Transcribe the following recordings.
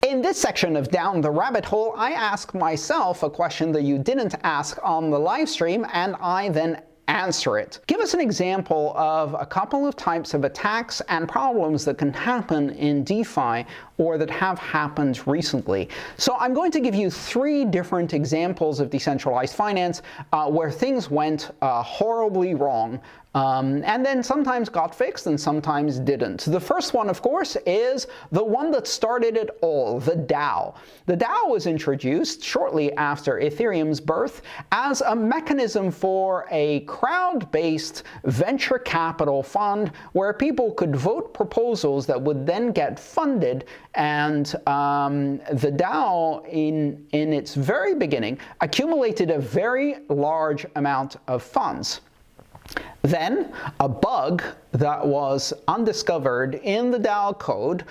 In this section of Down the Rabbit Hole, I ask myself a question that you didn't ask on the live stream, and I then answer it. Give us an example of a couple of types of attacks and problems that can happen in DeFi or that have happened recently. So I'm going to give you 3 different examples of decentralized finance where things went horribly wrong. And then sometimes got fixed and sometimes didn't. The first one, of course, is the one that started it all, the DAO. The DAO was introduced shortly after Ethereum's birth as a mechanism for a crowd-based venture capital fund where people could vote proposals that would then get funded. And the DAO, in its very beginning, accumulated a very large amount of funds. Then, a bug that was undiscovered in the DAO code,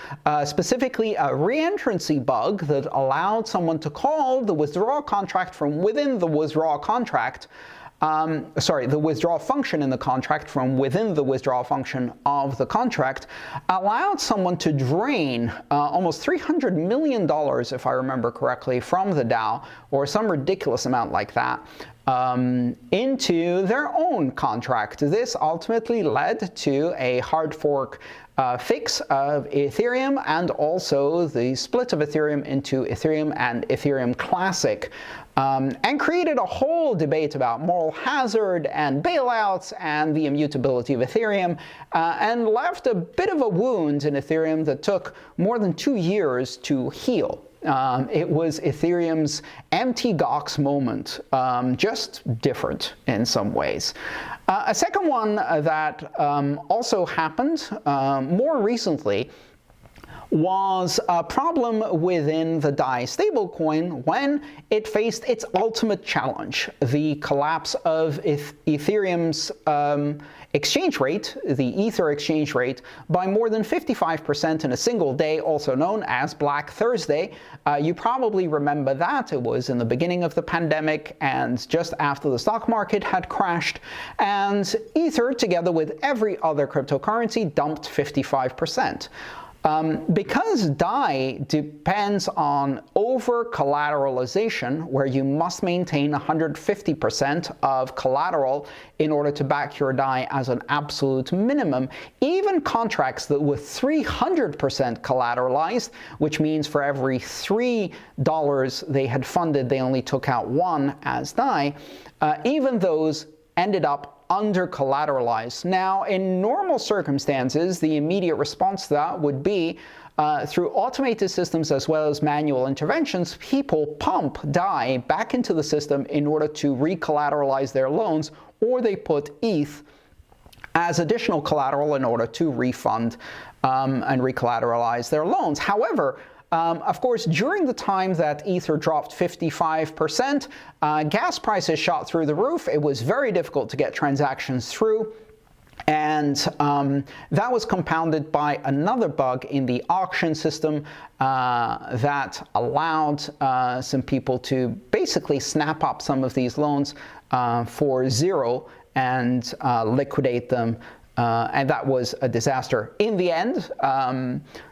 specifically a reentrancy bug that allowed someone to call the withdrawal contract from within the withdrawal contract, the withdrawal function in the contract from within the withdrawal function of the contract, allowed someone to drain almost $300 million, if I remember correctly, from the DAO, or some ridiculous amount like that, into their own contract. This ultimately led to a hard fork fix of Ethereum and also the split of Ethereum into Ethereum and Ethereum Classic, and created a whole debate about moral hazard and bailouts and the immutability of Ethereum, and left a bit of a wound in Ethereum that took more than 2 years to heal. It was Ethereum's empty Gox moment, just different in some ways. A second one that also happened more recently was a problem within the Dai stablecoin when it faced its ultimate challenge, the collapse of Ethereum's exchange rate, the Ether exchange rate, by more than 55% in a single day, also known as Black Thursday. You probably remember that. It was in the beginning of the pandemic and just after the stock market had crashed, and Ether, together with every other cryptocurrency, dumped 55%. Because Dai depends on over-collateralization, where you must maintain 150% of collateral in order to back your Dai as an absolute minimum, even contracts that were 300% collateralized, which means for every $3 they had funded, they only took out 1 as Dai, even those ended up under-collateralized. Now, in normal circumstances, the immediate response to that would be, through automated systems as well as manual interventions, people pump Dai back into the system in order to re-collateralize their loans, or they put ETH as additional collateral in order to refund and re-collateralize their loans. However, of course, during the time that Ether dropped 55%, gas prices shot through the roof. It was very difficult to get transactions through. And that was compounded by another bug in the auction system that allowed some people to basically snap up some of these loans for zero and liquidate them. And that was a disaster. In the end,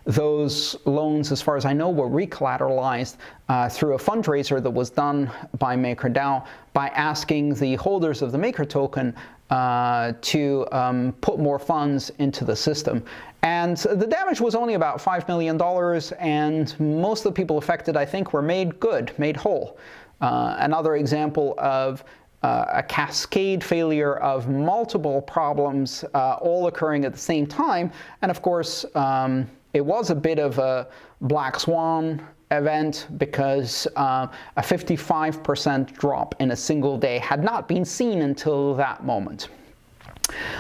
those loans, as far as I know, were recollateralized through a fundraiser that was done by MakerDAO by asking the holders of the Maker token to put more funds into the system. And the damage was only about $5 million, and most of the people affected, I think, were made good, made whole. Another example of a cascade failure of multiple problems all occurring at the same time. And of course, it was a bit of a black swan event because a 55% drop in a single day had not been seen until that moment.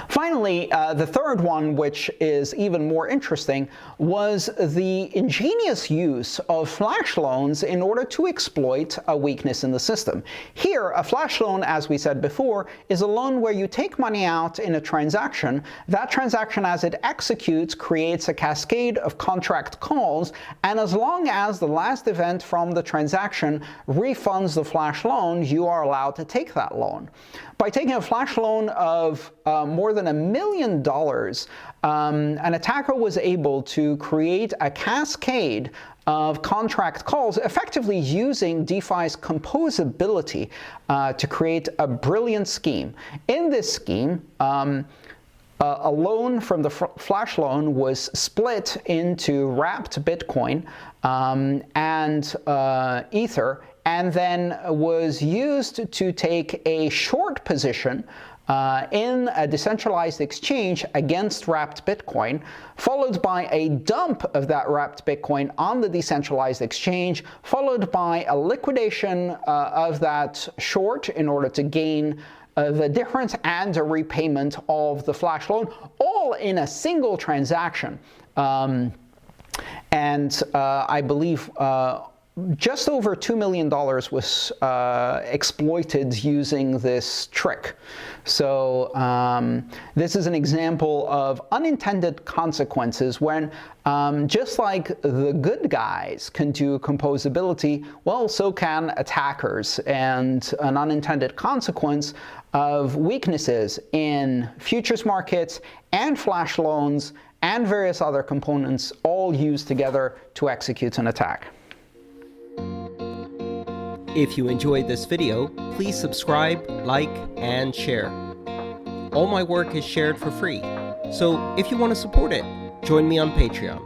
Finally, the third one, which is even more interesting, was the ingenious use of flash loans in order to exploit a weakness in the system. Here, a flash loan, as we said before, is a loan where you take money out in a transaction. That transaction, as it executes, creates a cascade of contract calls, and as long as the last event from the transaction refunds the flash loan, you are allowed to take that loan. By taking a flash loan of more more than $1 million, an attacker was able to create a cascade of contract calls, effectively using DeFi's composability to create a brilliant scheme. In this scheme, a loan from the flash loan was split into wrapped Bitcoin and Ether, and then was used to take a short position in a decentralized exchange against wrapped Bitcoin, followed by a dump of that wrapped Bitcoin on the decentralized exchange, followed by a liquidation of that short in order to gain the difference and a repayment of the flash loan, all in a single transaction. I believe just over $2 million was exploited using this trick. So this is an example of unintended consequences when, just like the good guys can do composability, well, so can attackers. And an unintended consequence of weaknesses in futures markets and flash loans and various other components all used together to execute an attack. If you enjoyed this video, please subscribe, like, and share. All my work is shared for free, so if you want to support it, join me on Patreon.